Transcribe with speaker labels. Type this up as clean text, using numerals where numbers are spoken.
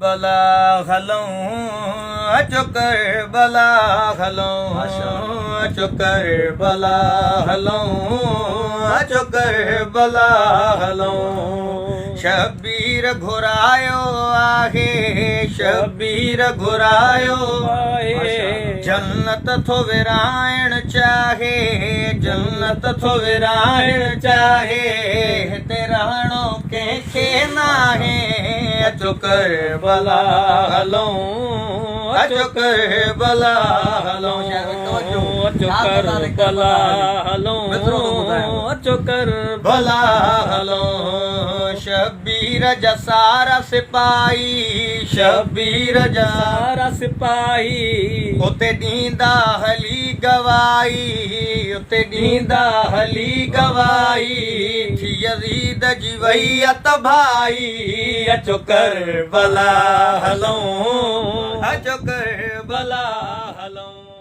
Speaker 1: बला हलूं अचो कर बला हलूं अचो कर बला हलूं अचो कर बला हलूं शबीर घुरायो आहे शबीर घुरायो आहे जन्नत थो विराइण चाहे जन्नत थो विराइण चाहे हिते रहणो कंहिंखे नाहे अचो कर बला हलूं अचो कर बला हलूं अचो कर बला हलूं अचो कर भला हलूं शबीर जा सारा सिपाही शबीर जा सारा सिपाही उते ॾींदा हली गवाही उते ॾींदा हली गवाही थी यज़ीद जी वैयत भाई अचो कर बला हलूं अचो कर बला हलूं।